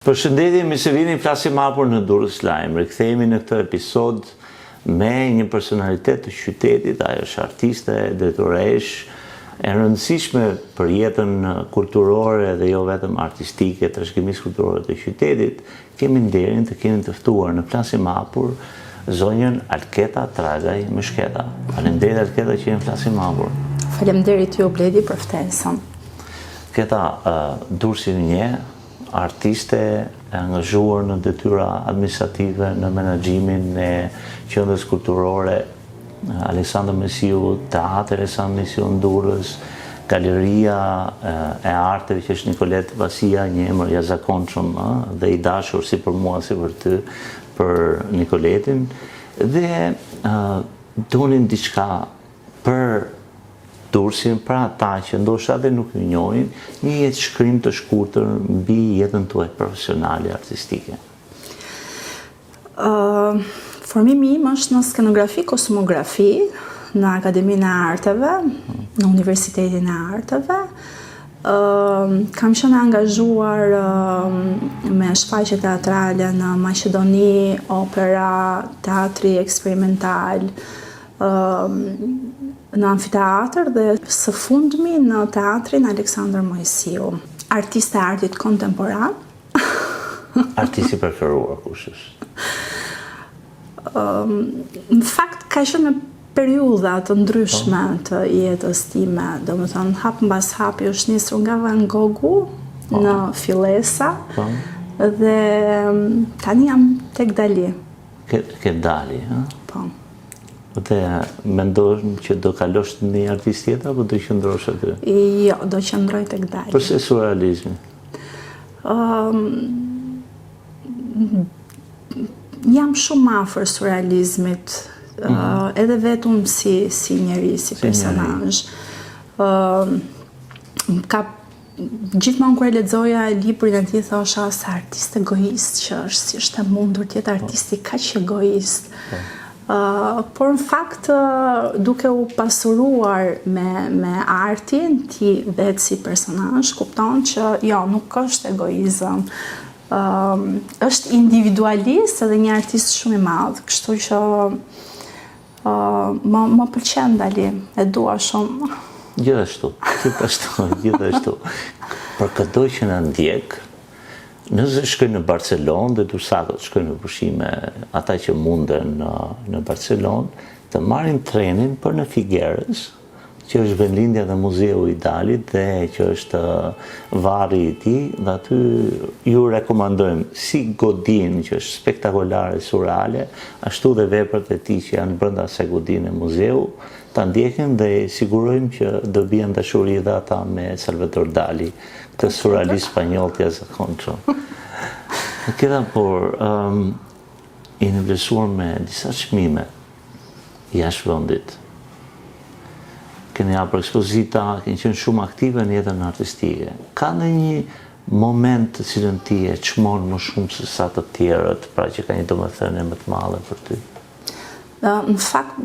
Përshëndetje, mirë se vini, flasim hapur në Durrës Lajm. Rikthehemi në këtë episod me një personalitet të qytetit, ajo është artiste, drejtoresh, e rëndësishme për jetën kulturore dhe jo vetëm artistike, trashëgimisë kulturore të qytetit. Kemi nderin të kemi të ftuar në flasim hapur zonjën Alketa Tragaj Mëshketa. Faleminderit Alketa që jeni në flasim hapur. Faleminderit ju Bledi për ftesën. Keta, Durrësin një artiste e angazhuar në detyra administrative në menaxhimin e qendrës kulturore Aleksandër Mesiu, Teatri Aleksandër Mesiu në Durrës, Galeria e Arteve që është Nikolet Vasia, një emër jashtëzakonshëm dhe i dashur si për mua si për ty, për Nikoletin, dhe donin diçka për Durrësin, pra ata që ndoshta edhe nuk ju njohin, një jetë shkrim të shkurtër mbi jetën tuaj profesionale artistike. Formimi im është në skenografi kosmografi në Akademinë e Arteve, në Universitetin e Arteve. Kam qenë angazhuar me shfaqje teatrale në Maqedoni, opera, teatri eksperimental, në amfiteatr dhe së fundmi në teatrin Aleksandër Mesiu. Artiste e artit kontemporan. Artisti preferuar kush është? Në fakt ka qenë në periudha të ndryshme të jetës time, domethënë hap mbas hapi është nisur nga Van Goghu në Fillesa dhe tani jam tek Dali. Ke Dali, ha? Po. Dhe mendon që do kalosh në një artist tjetër apo do qëndrosh aty? Jo, do qëndroj tek Dali. Përse surrealizmi? Jam shumë afër surrealizmit, edhe vetëm si njeri, si personazh. Gjithmonë kur e lexoja librin e tij thosha se artist egoist që është, si është e mundur të jetë artisti kaq egoist. Por në fakt, duke u pasuruar me artin, ti vetë si personazh, kupton që jo, nuk është egoizëm. Është individualist edhe një artist shumë i madh, kështu që më pëlqen Dali, e dua shumë. Gjithashtu. Për këto që na ndjek, nëse shkojnë në Barcelonë dhe dursakët shkojnë në pushime, ata që munden në Barcelonë, të marrin trenin për në Figueres, që është vendlindja dhe muzeu i Dalit dhe që është varri i tij, dhe aty ju rekomandojmë si godinë që është spektakolare, surreale, ashtu dhe veprat e tij që janë brenda asaj godine muzeu, ta ndjekin dhe sigurojmë që do bien dashuri dhe ata me Salvador Dali, këtë surrealist spanjoll të jashtëzakonshëm. Këta por jeni vlerësuar me disa çmime jashtë vendit. Keni hapur ekspozita, keni qenë shumë aktive në jetën artistike. Ka ndonjë moment të cilën ti e çmon më shumë se sa të tjerët, pra që ka një domethënie më të madhe për ty? Në fakt,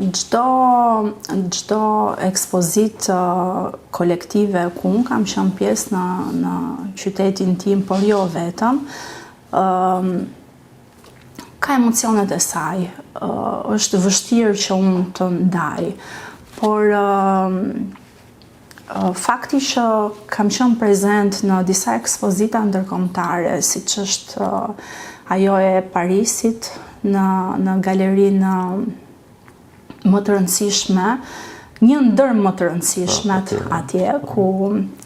çdo ekspozitë kolektive ku unë kam qenë pjesë në qytetin tim, por jo vetëm, ka emocionet e saj. Është vështirë që unë të ndaj. Por fakti që kam qenë prezent në disa ekspozita ndërkombëtare, siç është ajo e Parisit në galerinë më të rëndësishme, një ndër më të rëndësishmet atje, ku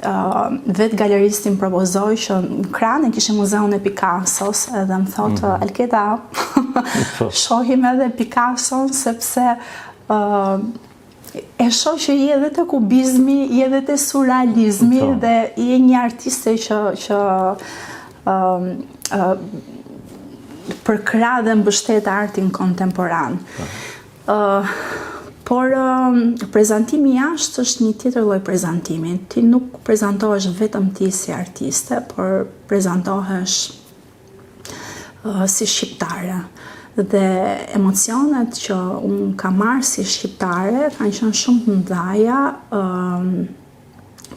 vetë galeristin propozoi që në krahun e kishte muzeun e Picassos, edhe më thotë Alketa, shohim edhe Picasson sepse e shoh që i edhe të kubizmi, i edhe të surrealizmi dhe i një artiste që përkrah dhe mbështet artin kontemporan. Por prezantimi jashtë është një tjetër lloj prezantimi. Ti nuk prezantohesh vetëm ti si artiste, por prezantohesh si shqiptare. Dhe emocionet që unë kam marrë si shqiptare kanë qenë shumë të mëdha,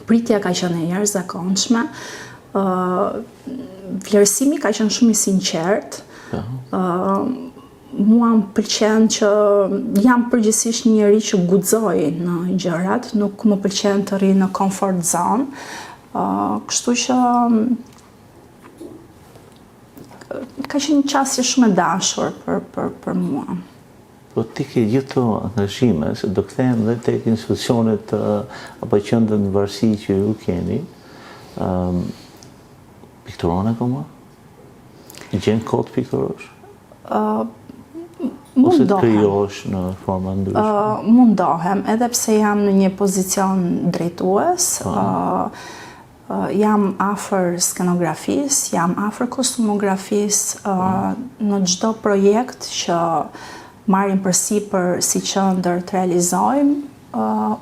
pritja ka qenë e jashtëzakonshme, Vlerësimi ka qenë shumë i sinqert. Mua më pëlqen që jam përgjithsisht një njeri që guxoj në gjërat, nuk më pëlqen të rri në comfort zone. Kështu që ka qenë një qasje shumë e dashur për mua. Po ti ke gjithë të angazhime, se do kthehem dhe tek institucionet apo qendrat në varësi që ju keni. Pikturon akoma? Gjen kohë të pikturosh? Ose të krijosh në forma ndryshme? Mundohem, edhe pse jam në një pozicion drejtues, jam afër skenografisë, jam afër kostumografisë, në çdo projekt që marrim përsipër si qendër të realizojmë,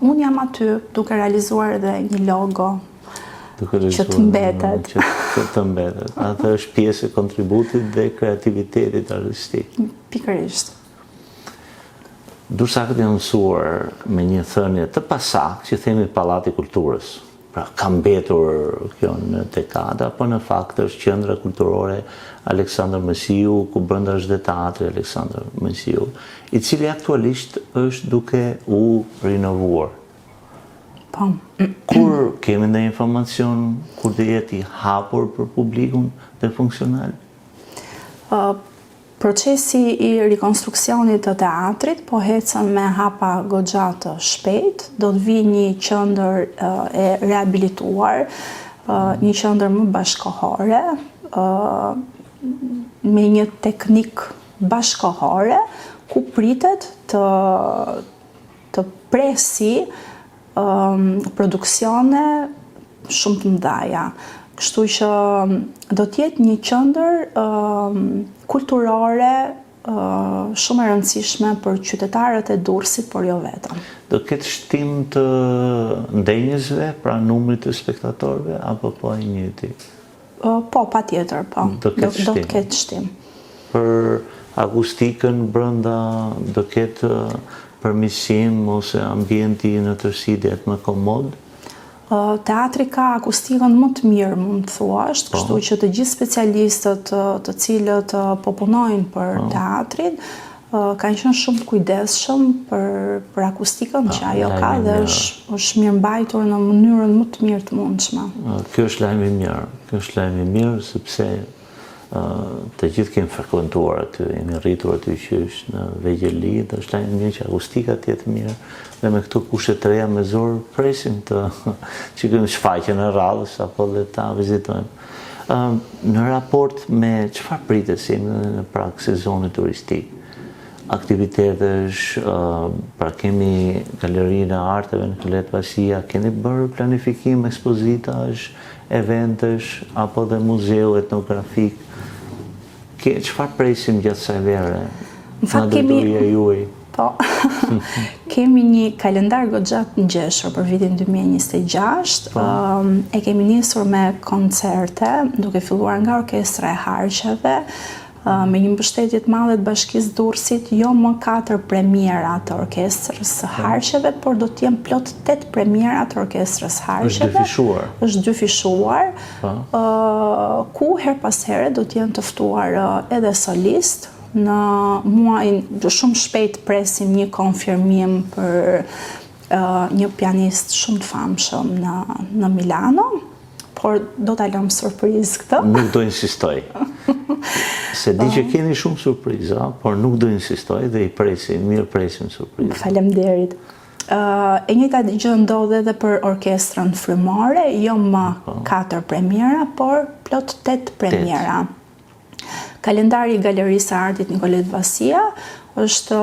unë jam aty duke realizuar edhe një logo që të mbetet. Që të mbetet. Atë është pjesë e kontributit dhe kreativitetit artistik. Pikërisht. Dursak të janë mësuar me një thënie të pasakt që themi Pallati i Kulturës. Pra ka mbetur kjo në dekada, apo në fakt është qendra kulturore Aleksandër Mësiu, ku brenda është dhe teatri Aleksandër Mësiu, i cili aktualisht është duke u rinovuar. Po. Kur kemi ndonjë informacion kur do jetë i hapur për publikun dhe funksional? Procesi i rikonstruksionit të teatrit po ecën me hapa goxha të shpejt, do të vi një qendër e rehabilituar, një qendër më bashkëkohore, me një teknik bashkëkohore, ku pritet të presi produksione shumë të mëdha. Kështu që do të jetë një qendër kulturore shumë e rëndësishme për qytetarët e Durrësit, por jo vetëm. Do ketë shtim të ndenjësve, pra numrit të spektatorëve, apo po e njëjti? Po, patjetër, po. Do të ketë shtim. Për akustikën brenda do ketë përmirësim ose ambienti në tërësi dhe jetë më komod? Teatri ka akustikën më të mirë, mund të thuash, kështu që të gjithë specialistët të cilët po punojnë për teatrin kanë qenë shumë kujdesshëm për akustikën që ajo ka dhe është mirëmbajtur në mënyrën më të mirë të mundshme. Kjo është lajm i mirë, sepse të gjithë kemi frekuentuar aty, jemi rritur aty qysh në Vegjeli, dhe është lajm i mirë që akustika të jetë mirë, dhe me këto kushte të reja me zor presim të që kemi shfaqjen e radhës apo dhe ta vizitojmë. Në raport me çfarë pritesim në prag sezonit turistik? Aktivitetesh, pra kemi galerinë e arteve në Klet Vasia, keni bërë planifikim ekspozitash, eventesh, apo dhe muzeu etnografik? Çfarë presim gjatë kësaj vere? Nga drejtoria juaj? Po, kemi një kalendar goxha të ngjeshur për vitin 2026. E kemi nisur me koncerte, duke filluar nga Orkestra e Harqeve, me një mbështetje të madhe të Bashkisë Durrësit, jo më 4 premiera të Orkestrës së Harqeve, por do të jenë plot 8 premiera të Orkestrës së Harqeve. Është dyfishuar, ku her pas here do të jenë të ftuar edhe solist. Në muajin shumë shpejt presim një konfirmim për një pianist shumë të famshëm në Milano, por do ta lëm surprizë këtë. Nuk do insistoj. Se di që keni shumë surpriza, por nuk do insistoj dhe i presim, mirë presim surprizë. Faleminderit. E njëjta gjë ndodh edhe për orkestrën frymore, jo më 4 premiera, por plot 8 premiera. Kalendari i Galerisë së Artit Nikolet Vasia është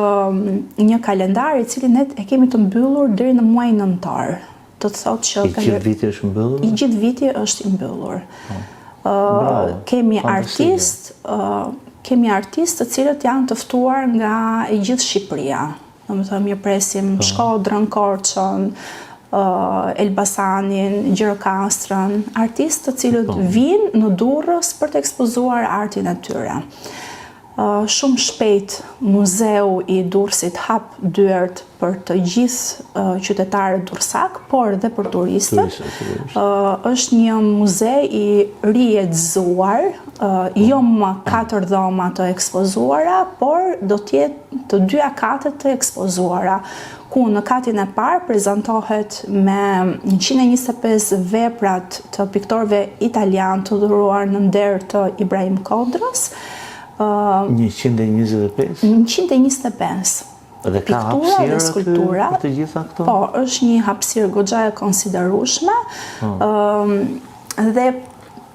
një kalendar i cili ne e kemi të mbyllur deri në muajin nëntor. Do të thotë që I gjithë viti është mbyllur? I gjithë viti është i mbyllur. Kemi artistë të cilët janë të ftuar nga e gjithë Shqipëria. Domethënë mirë presim Shkodrën, Korçën, Elbasanin, Gjirokastrën, artistë të cilët vinë në Durrës për të ekspozuar artin e tyre. Shumë shpejt Muzeu i Durrësit hap dyert për të gjithë qytetarët durrësak, por dhe për turistët. Është një muze i riedzuar, jo më 4 dhoma të ekspozuara, por do të jetë të dyja katet të ekspozuara, ku në katin e parë prezantohet me 125 veprat të piktorëve italian të dhuruar në nder të Ibrahim Kodrës. 125? 125. Dhe ka hapësirë skulptura për të gjitha këto? Po, është një hapësirë goxha e konsiderueshme dhe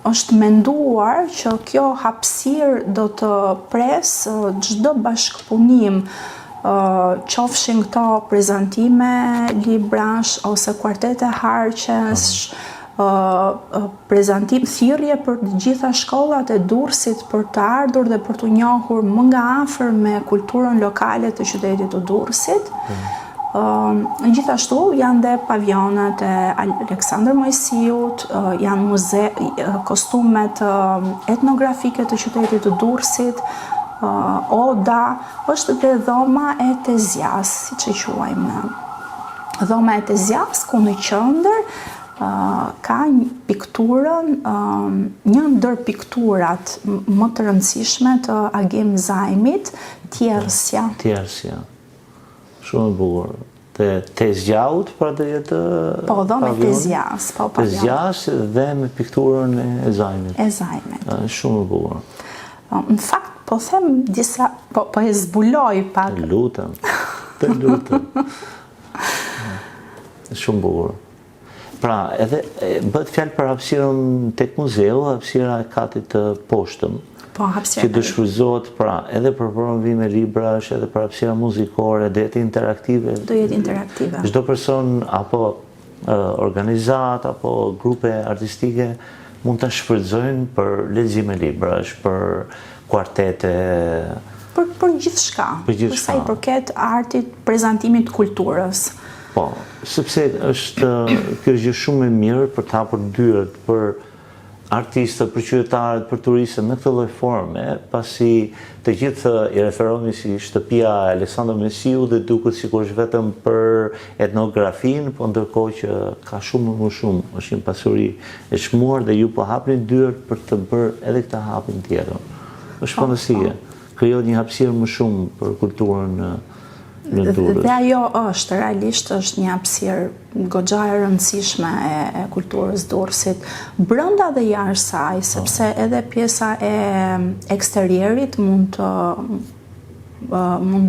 është menduar që kjo hapësirë do të presë çdo bashkëpunim, qofshin këto prezantime, librash ose kuartete harqesh, prezantim, thirrje për të gjitha shkollat e Durrësit për të ardhur dhe për të njohur më nga afër me kulturën lokale të qytetit të Durrësit. Gjithashtu janë dhe pavionet e Aleksandër Mojsiut, janë kostumet etnografike të qytetit të Durrësit, Oda, është dhe dhoma e Tezjas, siç e quajmë. Dhoma e Tezjas, ku në qendër ka pikturën, një ndër pikturat më të rëndësishme të Agim Zajmit, Tjersja. Tjersja. Shumë e bukur. Tezjaut, pra të jetë po, dhoma e Tezjas. Tezjas dhe me pikturën e Zajmit. E Zajmit. Shumë e bukur. Në fakt, po them disa, po e zbuloj pak. Të lutem. Shumë bukur. Pra, edhe bëhet fjalë për hapësirën tek muzeu, hapësira e katit të poshtëm. Po, hapësira. Që do shfryzohet pra edhe për promovime librash, edhe për hapësira muzikore, do jetë interaktive. Do jetë interaktive. Çdo person apo organizat apo grupe artistike mund ta shfrytëzojnë për lexime librash, për kuartete, për gjithçka. Për sa i përket artit, prezantimit, kulturës. Po, sepse kjo është gjë shumë e mirë për të hapur dyert për artistët, për qytetarët, për turistët me këtë lloj forme, pasi të gjithë i referohemi si shtëpia e Aleksandër Mojsiut dhe duket sikur është vetëm për etnografinë, po ndërkohë që ka shumë më shumë, është një pasuri e çmuar dhe ju po hapni dyert për të bërë edhe këtë hapin tjetër. Është fantastike. Krijohet një hapësirë më shumë për kulturën në Durrës. Dhe ajo është, realisht është një hapësirë goxha e rëndësishme e kulturës Durrësit, brenda dhe jashtë saj, sepse edhe pjesa e eksterierit mund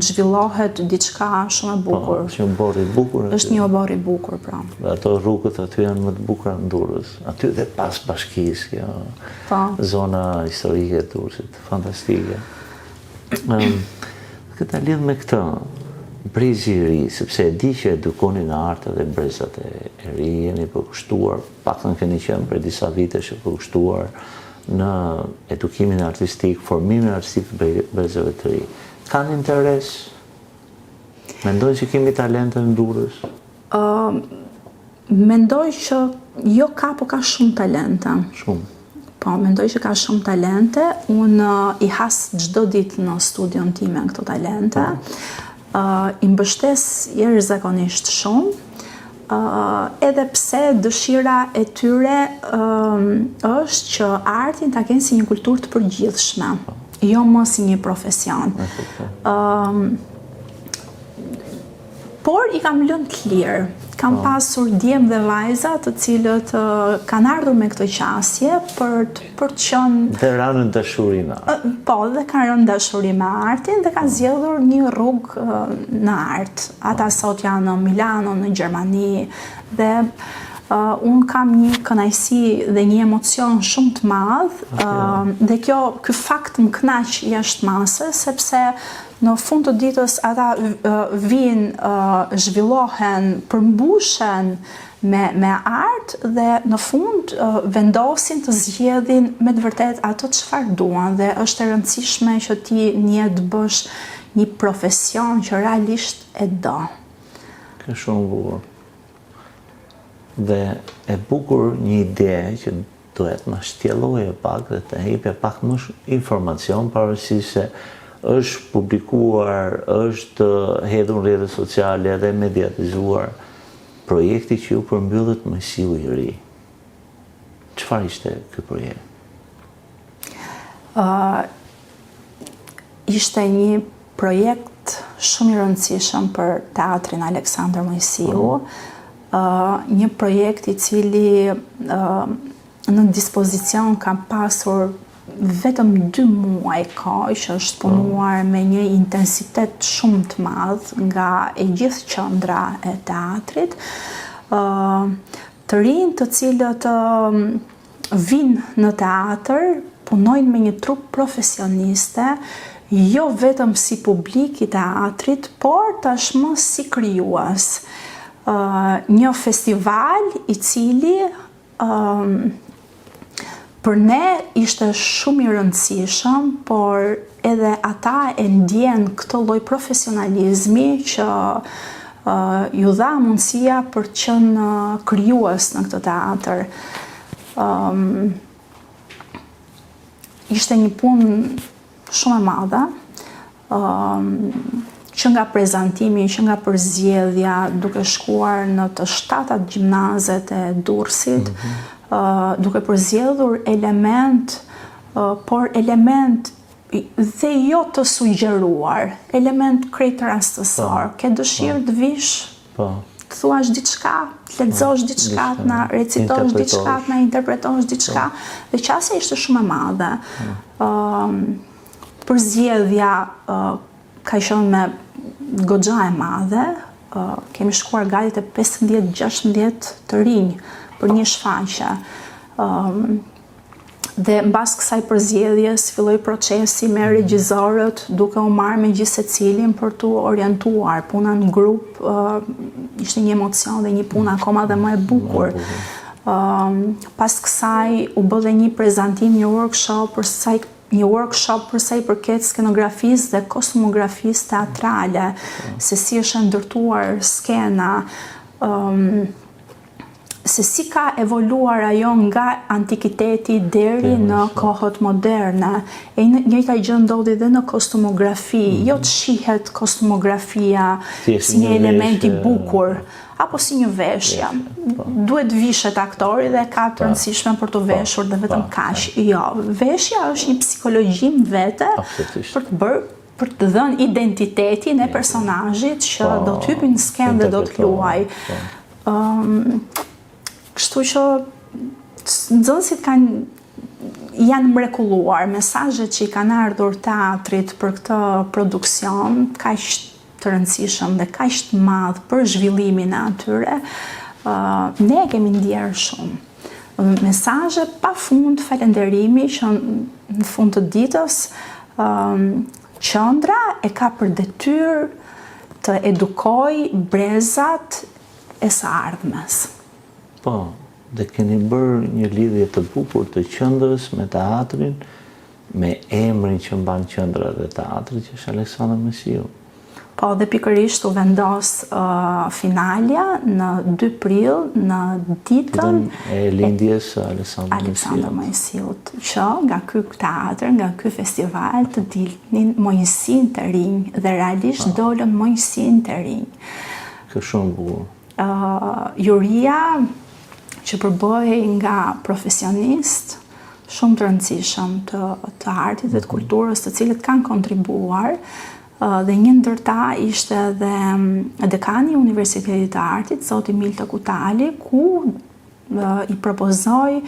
zhvillohet diçka shumë e bukur. Është një obor i bukur. Është një obor i bukur, pra. Ato rrugët aty janë më të bukura në Durrës. Aty dhe pas bashkisë, kjo zona historike e Durrësit, fantastike. Këta lidh me këtë, brezi i ri, sepse e di që edukoni në artë dhe brezat e ri, jeni përkushtuar, paktën keni qenë për disa vitesh e përkushtuar në edukimin artistik, formimin artistik të brezave të ri. Kanë interes? Mendojnë që kemi talente në Durrës? Mendoj që jo ka, po ka shumë talente. Shumë. Po, mendoj që ka shumë talente. Unë i has çdo ditë në studion time këto talente. I mbështes jashtëzakonisht shumë, edhe pse dëshira e tyre është që artin ta kenë si një kulturë të përgjithshme, jo më si një profesion. Por i kam lënë të lirë. Kam pasur djem dhe vajza të cilët kanë ardhur me këtë qasje për të qenë... Dhe rënë në dashuri me artin. Po, dhe kanë rënë dashuri me artin dhe kanë zgjedhur një rrugë në art. Ata sot janë në Milano, në Gjermani, dhe unë kam një kënaqësi dhe një emocion shumë të madh, dhe ky fakt më kënaq jashtë masës, sepse në fund të ditës ata vinë, zhvillohen, përmbushen me art dhe në fund vendosin të zgjedhin me të vërtet ato çfarë duan, dhe është e rëndësishme që ti të bësh një profesion që realisht e do. Ka shumë bukur. Dhe e bukur një ide që duhet ma shtjelloje pak dhe të hipje pak më informacion, pavarësisht se është publikuar, është hedhur në rrjetet sociale dhe mediatizuar projekti që ju përmbyllet me Mësiu i Ri. Çfarë ishte ky projekt? Ishte një projekt shumë i rëndësishëm për Teatrin Aleksandër Mojsiu, një projekt i cili në dispozicion ka pasur vetëm 2 muaj kohë që është punuar me një intensitet shumë të madh nga e gjithë qendra e teatrit, të rinj të cilët vinë në teatr, punojnë me një trup profesioniste, jo vetëm si publik i teatrit, por tashmë si krijues. Një festival i cili për ne ishte shumë i rëndësishëm, por edhe ata e ndjen këtë lloj profesionalizmi që ju dha mundësia për të qenë krijues në këtë teatr. Ishte një punë shumë e madhe, që nga prezantimi, që nga përzgjedhja, duke shkuar në të 7 gjimnazet e Durrësit, duke përzgjedhur element, por element dhe jo të sugjeruar, element krejt rastësor. Ke dëshirë të vish, të thuash diçka, të lexosh diçka, të na recitosh diçka, të na interpretosh diçka, dhe qasja ishte shumë e madhe. Përzgjedhja ka qenë me goxha e madhe, kemi shkuar gati te 15-16 të rinj për një shfaqje. Dhe mbas kësaj përzgjedhjes filloi procesi me regjisorët, duke u marrë me gjithë secilin për t'u orientuar. Puna në grup ishte një emocion dhe një punë akoma dhe më e bukur. Pas kësaj u bë dhe një prezantim, një workshop për sa i përket skenografisë dhe kostumografisë teatrale, se si është ndërtuar skena, se si ka evoluar ajo nga antikiteti deri në kohët moderne. E njëjta gjë ndodhi dhe në kostumografi, jo të shihet kostumografia si një element i bukur, apo si një veshje. Duhet vishet aktori dhe ka të rëndësishme për të veshur dhe vetëm kaq. Jo, veshja është një psikologjim vete për të dhënë identitetin e personazhit që do të hyjë në skenë dhe do të luaj. Kështu që nxënësit janë mrekulluar, mesazhet që i kanë ardhur teatrit për këtë produksion, kaq të rëndësishëm dhe kaq të madh për zhvillimin e atyre, ne e kemi ndjerë shumë. Mesazhe pafund falënderimi që në fund të ditës qendra e ka për detyrë të edukojë brezat e së ardhmes. Po, dhe keni bërë një lidhje të bukur të qendrës me teatrin, me emrin që mban qendra dhe teatri, që është Aleksandër Mojsiu. Po, dhe pikërisht u vendos finalja në 2 prill, në ditën e lindjes së Aleksandër Mojsiut, që nga ky teatr, nga ky festival të dilnin Mojsin të rinj, dhe realisht dolën Mojsin të rinj. Kjo shumë bukur. Juria që përbëhej nga profesionistë shumë të rëndësishëm të artit dhe të kulturës, të cilët kanë kontribuar, dhe një ndër ta ishte dhe dekani i Universitetit të Artit, zoti Milta Kutali, ku i propozoi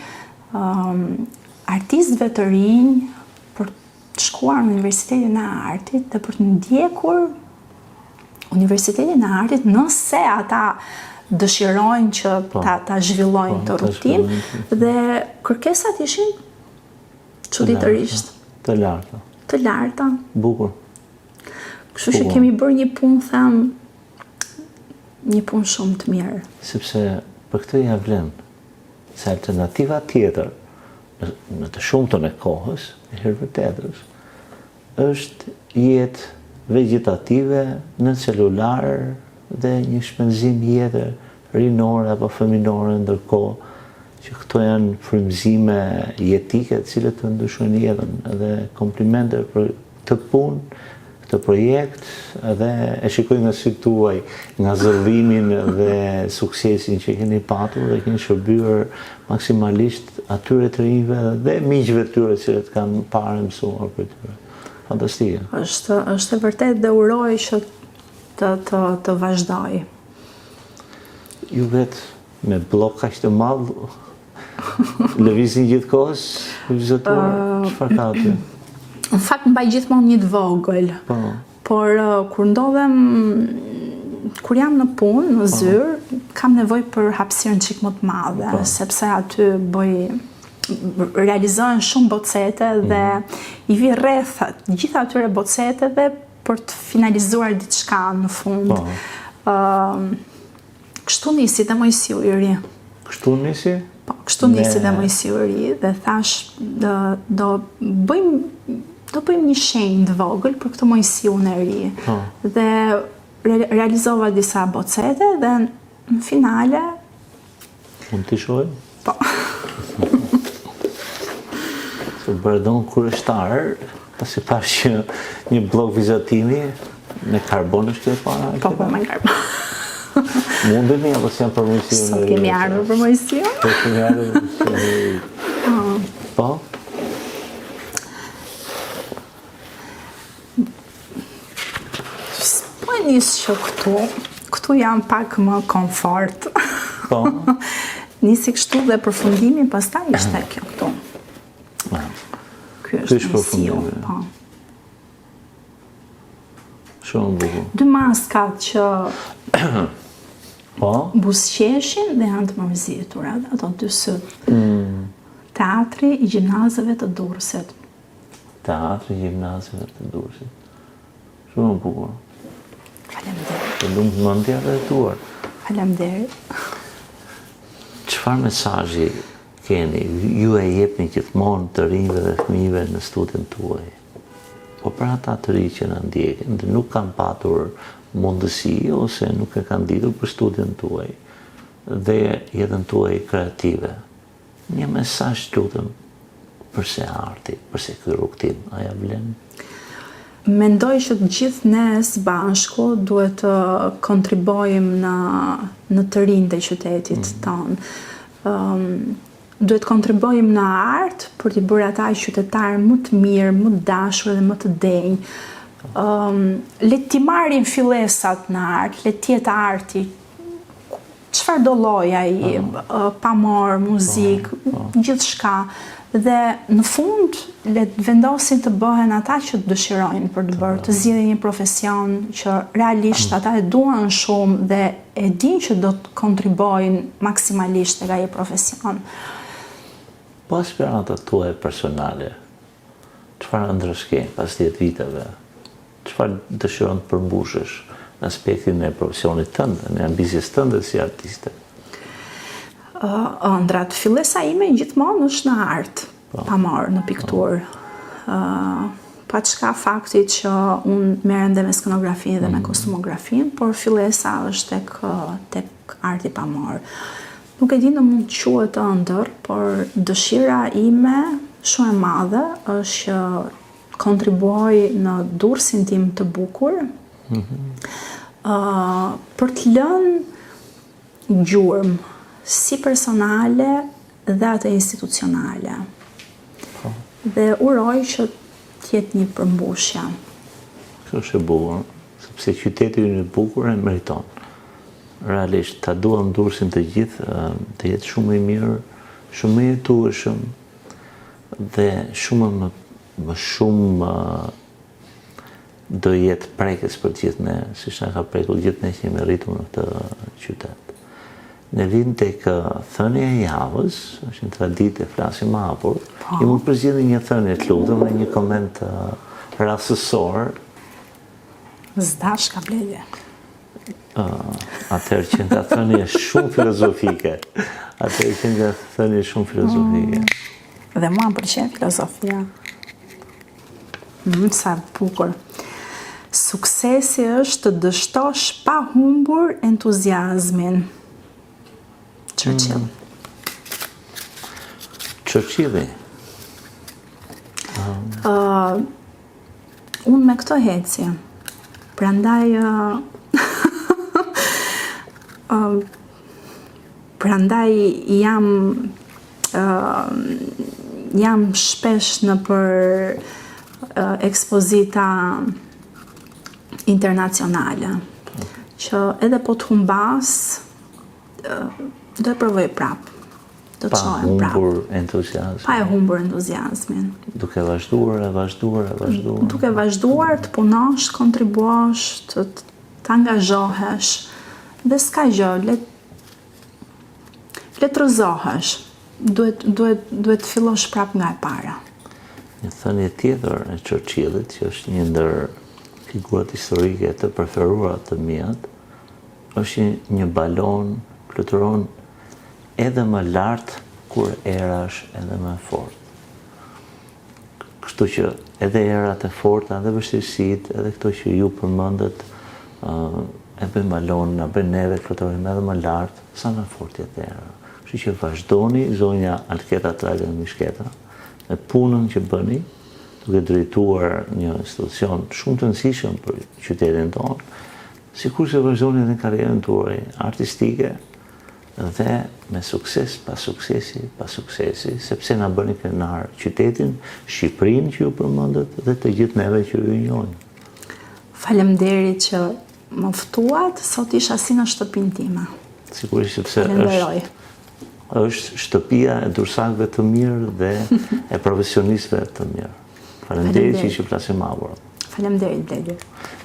artistëve të rinj për të shkuar në Universitetin e Artit dhe për të ndjekur Universitetin e Artit nëse ata dëshirojnë që ta zhvillojnë të rrugtim, dhe kërkesat ishin çuditërisht të larta. Të larta. Bukur. Kështu që kemi bërë një punë, them, një punë shumë të mirë. Sepse për këtë ja vlen se alternativa tjetër në të shumtën e kohës, e herëve teatrës, është jetë vegetative në celular dhe një shpenzim jetë rinore apo fëminore, ndërkohë që këto janë frymëzime jetike të cilët të ndryshojnë jetën, edhe komplimente për këtë punë, këtë projekt, dhe e shikoj nga sytë tuaj, nga zëllimin dhe suksesin që keni patur dhe keni shërbyer maksimalisht atyre të rinjve dhe miqve të tyre që kanë parë mësuar për tyre. Fantastike. Është e vërtet dhe uroj që të vazhdoj. Ju vetë me blok kaq të madh lëvizin gjithkohës, vizitor, çfarë ka aty? Në fakt mbaj gjithmonë një të vogël. Por kur jam në punë, në zyrë, kam nevojë për hapësirën çik më të madhe, sepse aty realizohen shumë bocete dhe i vi rreth gjitha atyre boceteve për të finalizuar diçka në fund. Kështu nisi dhe Mojsiu i ri. Kështu nisi? Po, kështu nisi dhe Mojsiu i ri dhe thash do bëjmë një shenjë të vogël për këtë Mojsiun e ri. Dhe realizova disa bocete dhe në finale... Mund t'i shohim? Po. Se Bardon kurioztar, pasi pash që një blok vizatimi me karbon është kjo para? Po, me karbon. Mundemi apo s'jam për Mojsiun? Sot kemi ardhur për Mojsiun. Po, kemi ardhur. Po? Po e nisë që këtu jam pak më komfort. Po? Nisi kështu dhe përfundimi pastaj ishte kjo këtu. Ky është Mojsiu, po. Shumë bukur. Dy maskat që po? buzëqeshin dhe janë të mërzitura, ato dy sytë. Teatri i gjimnazëve të Durrësit. Teatri i gjimnazëve të Durrësit. Shumë bukur. Faleminderit. Të lumt mendja dhe tuar. Faleminderit. Çfarë mesazhi keni? Ju e jepni gjithmonë të rinjve dhe fëmijëve në studion tuaj. Po për ata të rinj që na ndjekin dhe nuk kanë patur mundësi ose nuk e kanë ditur për studion tuaj dhe jetën tuaj kreative. Një mesazh lutem përse arti, përse ky rrugtim, a ja vlen? Mendoj që të gjithë ne së bashku duhet të kontribojmë në të rinjtë e qytetit tonë. Duhet kontribojmë në art për t'i bërë ata qytetarë më të mirë, më të dashur dhe më të denjë. Le t'i marrin fillesat në art, le t'jetë arti, çfarë do lloj ai, pamor, muzikë, gjithçka. Dhe në fund le të vendosin të bëhen ata që të dëshirojnë për të bërë, të zgjidhin një profesion që realisht ata e duan shumë dhe e dinë që do të kontribojnë maksimalisht tek ai profesion. Po aspiratat tuaja personale, çfarë ëndrrës ke pas 10 viteve? Çfarë dëshiron të përmbushësh në aspektin e profesionit tënd, në ambicjes tënde si artiste? Ëndrat, fillesa ime gjithmonë është në art, pamor, në pikturë. Pa çka fakti që unë merrem dhe me skenografinë dhe me kostumografinë, por fillesa është tek arti pamor. Nuk e di në mund të quhet ëndër, por dëshira ime shumë e madhe është që kontribuoj në Durrësin tim të bukur, për të lënë gjurmë si personale dhe atë institucionale. Dhe uroj që t'jetë një përmbushja. Kjo është e bukur, sepse qyteti ynë i bukur e meriton. Realisht, ta duam Durrësin të gjithë, të jetë shumë i mirë, shumë i jetueshëm dhe shumë më shumë do jetë prekës për gjithë ne, siç na ka prekur gjithë ne që jemi rritur në këtë qytet. Ne vim tek thënia e javës, është një traditë, flasim më hapur. Ju mund përzgjedhni një thënie, të lutem, dhe një koment rastësor. Zdash ka bledje. Atëherë që nga thënie shumë filozofike. Dhe mua më pëlqen filozofia. Sa bukur. Suksesi është të dështosh pa humbur entuziazmin. Churchill. Churchilli? Unë me këto heci. Prandaj prandaj jam shpesh në për ekspozita internacionale. Që edhe po të humbas, do e provoj prap. Do të shohem prap. Pa e humbur entuziazmin. Duke vazhduar. Duke vazhduar, të punosh, kontribuosh, të angazhohesh, dhe s'ka gjë, le të rëzohesh. Duhet të fillosh prap nga e para. Një thënie tjetër e Churchillit, që është një ndër figurat historike të preferuara të mijat, është një balon fluturon edhe më lart kur era është edhe më fort. Kështu që edhe erat e forta, edhe vështirësitë, edhe këto që ju përmendët, e bëjmë balon, na bën neve të fluturojmë edhe më lart, sa më fort jetë era. Kështu që vazhdoni, zonja Alketa Traga Mishketa, me punën që bëni, duke drejtuar një institucion shumë të rëndësishëm për qytetin tonë, sikur se vazhdoni në karrierën tuaj artistike, dhe me sukses pas suksesi, sepse na bëni krenar qytetin, Shqipërinë që ju përmendët dhe të gjithë neve që ju njohim. Faleminderit që më ftuat, sot isha si në shtëpinë time. Sigurisht sepse është shtëpia e dursakëve të mirë dhe e profesionistëve të mirë. Faleminderit që ishe plasë mavur. Faleminderit, Bledi.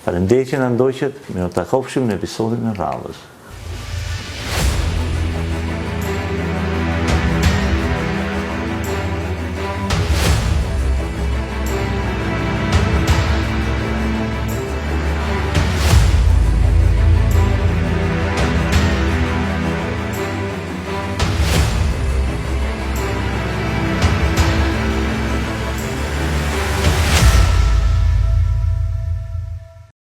Faleminderit që na ndoqët, mirë takofshim në episodin e radhës.